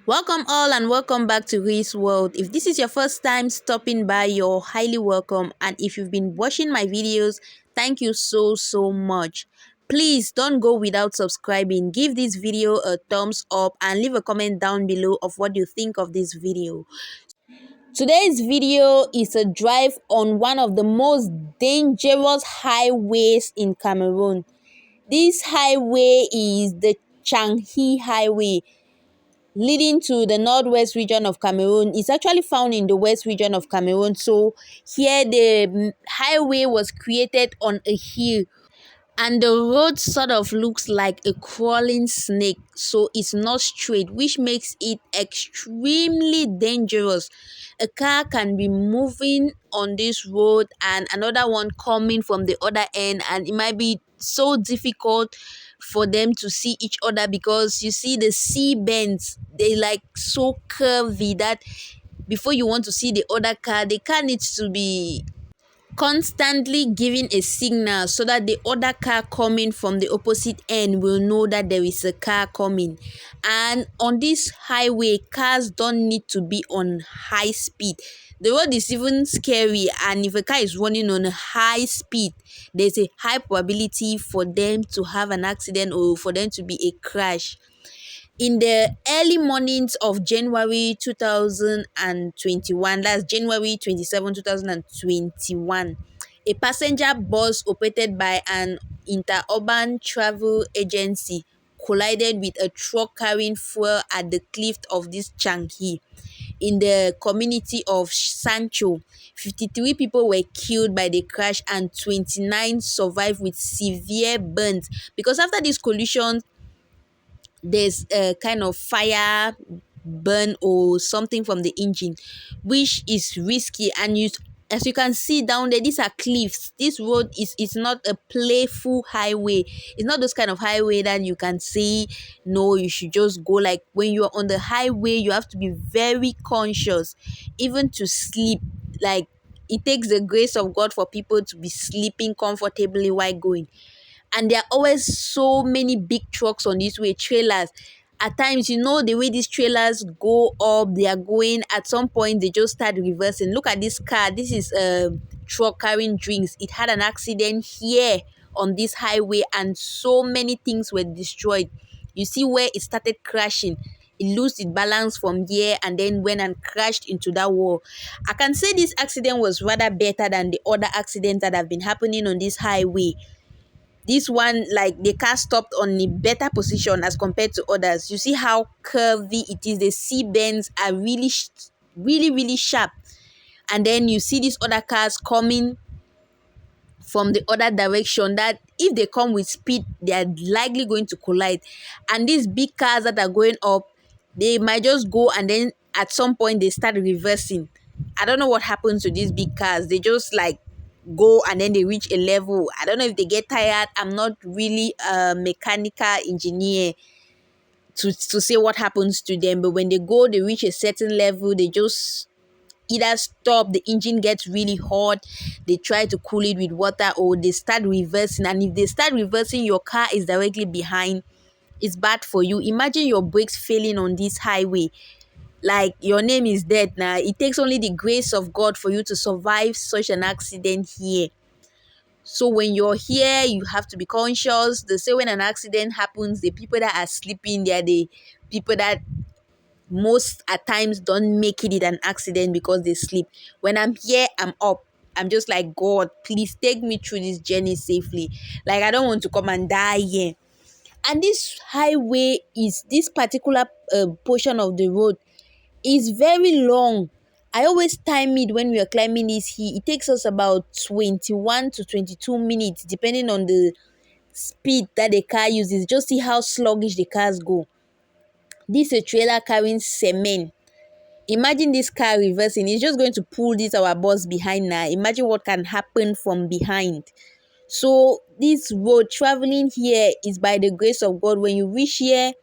Welcome all and welcome back to His World. If this is your first time stopping by, you're highly welcome. And if you've been watching my videos, thank you so much. Please don't go without subscribing. Give this video a thumbs up and leave a comment down below of what you think of this video. Today's video is a drive on one of the most dangerous highways in Cameroon. This highway is the Dschang Hill Highway, leading to the northwest region of Cameroon. It's actually found in the west region of Cameroon. So here the highway was created on a hill, and the road sort of looks like a crawling snake, so it's not straight, which makes it extremely dangerous. A car can be moving on this road and another one coming from the other end, and it might be so difficult for them to see each other because you see the C bends, they like so curvy that before you want to see the car needs to be constantly giving a signal so that the other car coming from the opposite end will know that there is a car coming. And on this highway, cars don't need to be on high speed. The road is even scary, and if a car is running on a high speed, there's a high probability for them to have an accident or for them to be a crash. In the early mornings of January 2021, that's January 27, 2021, a passenger bus operated by an interurban travel agency collided with a truck carrying fuel at the cliff of this Dschang Hill in the community of Sancho. 53 people were killed by the crash and 29 survived with severe burns, because after this collision there's a kind of fire burn or something from the engine, which is risky. And as you can see down there, these are cliffs. This road is not a playful highway. It's not those kind of highway that you can say no, you should just go. Like when you're on the highway, you have to be very conscious, even to sleep. Like it takes the grace of God for people to be sleeping comfortably while going. And there are always so many big trucks on this way, trailers. At times, the way these trailers go up, they are going, at some point they just start reversing. Look at this car. This is a truck carrying drinks. It had an accident here on this highway and so many things were destroyed. You see where it started crashing. It lost its balance from here and then went and crashed into that wall. I can say this accident was rather better than the other accidents that have been happening on this highway. This one, like, the car stopped on a better position as compared to others. You see how curvy it is. The C bends are really sharp. And then you see these other cars coming from the other direction, that if they come with speed, they are likely going to collide. And these big cars that are going up, they might just go and then at some point they start reversing. I don't know what happens to these big cars. They just like go and then they reach a level. I don't know if they get tired. I'm not really a mechanical engineer to say what happens to them, but when they go, they reach a certain level, they just either stop, the engine gets really hot, they try to cool it with water, or they start reversing. And if they start reversing, your car is directly behind, it's bad for you. Imagine your brakes failing on this highway. Like, your name is dead now. It takes only the grace of God for you to survive such an accident here. So when you're here, you have to be conscious. They say when an accident happens, the people that are sleeping, they are the people that most at times don't make it in an accident because they sleep. When I'm here, I'm up. I'm just like, God, please take me through this journey safely. Like, I don't want to come and die here. And this highway this particular portion of the road is very long. I always time it when we are climbing this hill. It takes us about 21 to 22 minutes, depending on the speed that the car uses. Just see how sluggish the cars go. This is a trailer carrying cement. Imagine this car reversing. It's just going to pull this our bus behind now. Imagine what can happen from behind. So this road traveling here is by the grace of God. When you reach here,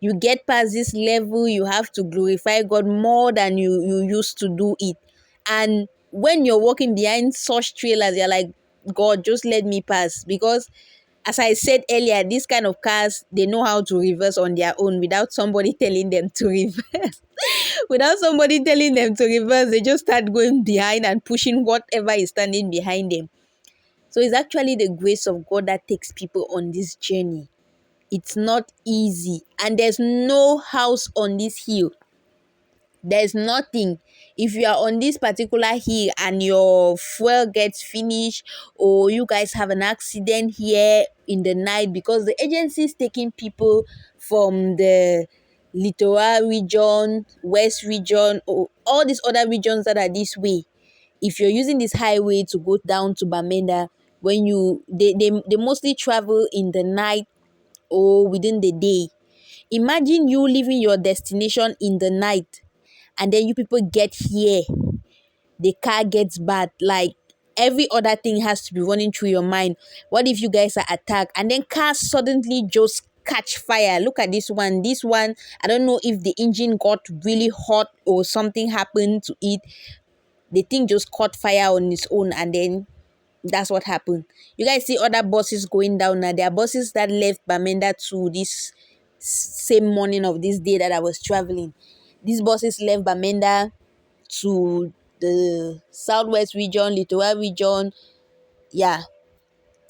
you get past this level, you have to glorify God more than you used to do it. And when you're walking behind such trailers, you're like, God, just let me pass. Because as I said earlier, these kind of cars, they know how to reverse on their own without somebody telling them to reverse. Without somebody telling them to reverse, they just start going behind and pushing whatever is standing behind them. So it's actually the grace of God that takes people on this journey. It's not easy, and there's no house on this hill. There's nothing. If you are on this particular hill and your fuel gets finished, or you guys have an accident here in the night, because the agency is taking people from the littoral region, west region, or all these other regions that are this way. If you're using this highway to go down to Bamenda, when they mostly travel in the night or within the day. Imagine you leaving your destination in the night, and then you people get here, the car gets bad. Like, every other thing has to be running through your mind. What if you guys are attacked and then cars suddenly just catch fire? Look at this one. This one, I don't know if the engine got really hot or something happened to it. The thing just caught fire on its own, and then that's what happened. You guys see other buses going down now. There are buses that left Bamenda to this same morning of this day that I was traveling. These buses left Bamenda to the southwest region, littoral region. Yeah.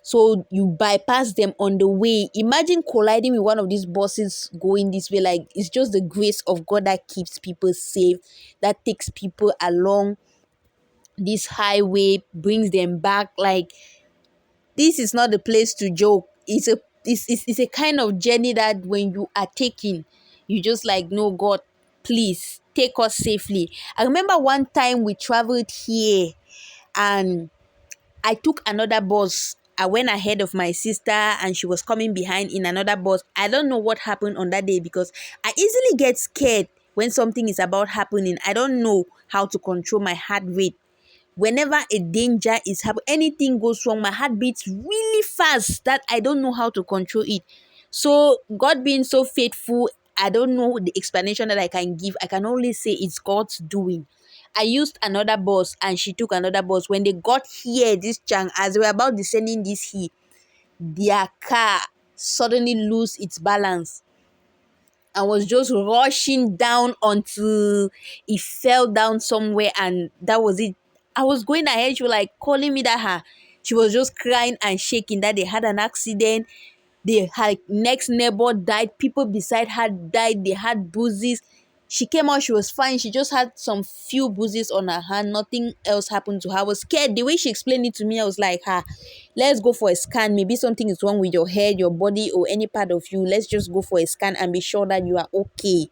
So you bypass them on the way. Imagine colliding with one of these buses going this way. Like, it's just the grace of God that keeps people safe, that takes people along this highway, brings them back. Like, this is not the place to joke. It's a kind of journey that when you are taking, you just like, no, God, please take us safely. I remember one time we traveled here, and I took another bus. I went ahead of my sister, and she was coming behind in another bus. I don't know what happened on that day, because I easily get scared when something is about happening. I don't know how to control my heart rate. Whenever a danger is happening, anything goes wrong, my heart beats really fast that I don't know how to control it. So God being so faithful, I don't know the explanation that I can give. I can only say it's God's doing. I used another bus, and she took another bus. When they got here, this Dschang, as they were about descending this hill, their car suddenly lose its balance. I was just rushing down until it fell down somewhere, and that was it. I was going ahead. She was like calling me that she was just crying and shaking that they had an accident. Her next neighbor died. People beside her died. They had bruises. She came out. She was fine. She just had some few bruises on her hand. Nothing else happened to her. I was scared. The way she explained it to me, I was like, let's go for a scan. Maybe something is wrong with your head, your body, or any part of you. Let's just go for a scan and be sure that you are okay.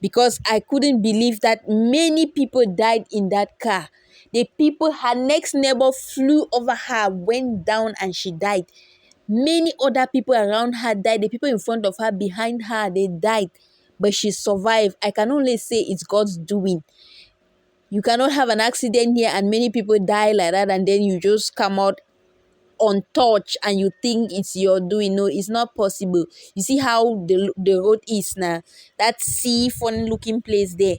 Because I couldn't believe that many people died in that car. Her next neighbor flew over her, went down, and she died. Many other people around her died. The people in front of her, behind her, they died. But she survived. I can only say it's God's doing. You cannot have an accident here and many people die like that, and then you just come out untouched and you think it's your doing. No, it's not possible. You see how the road is now. That funny looking place there.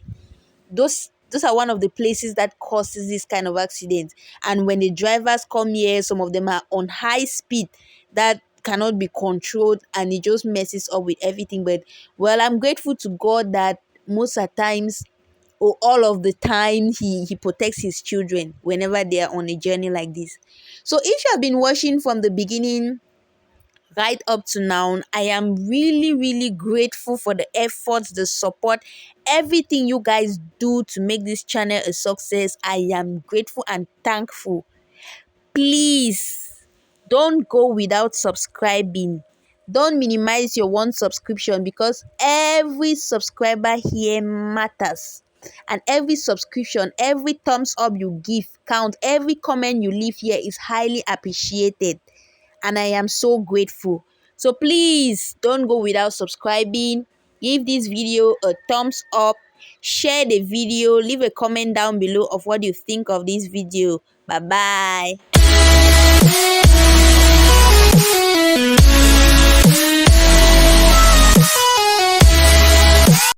Those are one of the places that causes this kind of accidents. And when the drivers come here, some of them are on high speed that cannot be controlled, and it just messes up with everything. But well, I'm grateful to God that most of the times, or all of the time, he protects his children whenever they are on a journey like this. So if you have been watching from the beginning right up to now, I am really, really grateful for the efforts, the support, everything you guys do to make this channel a success. I am grateful and thankful. Please don't go without subscribing. Don't minimize your one subscription, because every subscriber here matters. And every subscription, every thumbs up you give count. Every comment you leave here is highly appreciated, and I am so grateful. So please don't go without subscribing. Give this video a thumbs up, share the video, leave a comment down below of what you think of this video. Bye bye.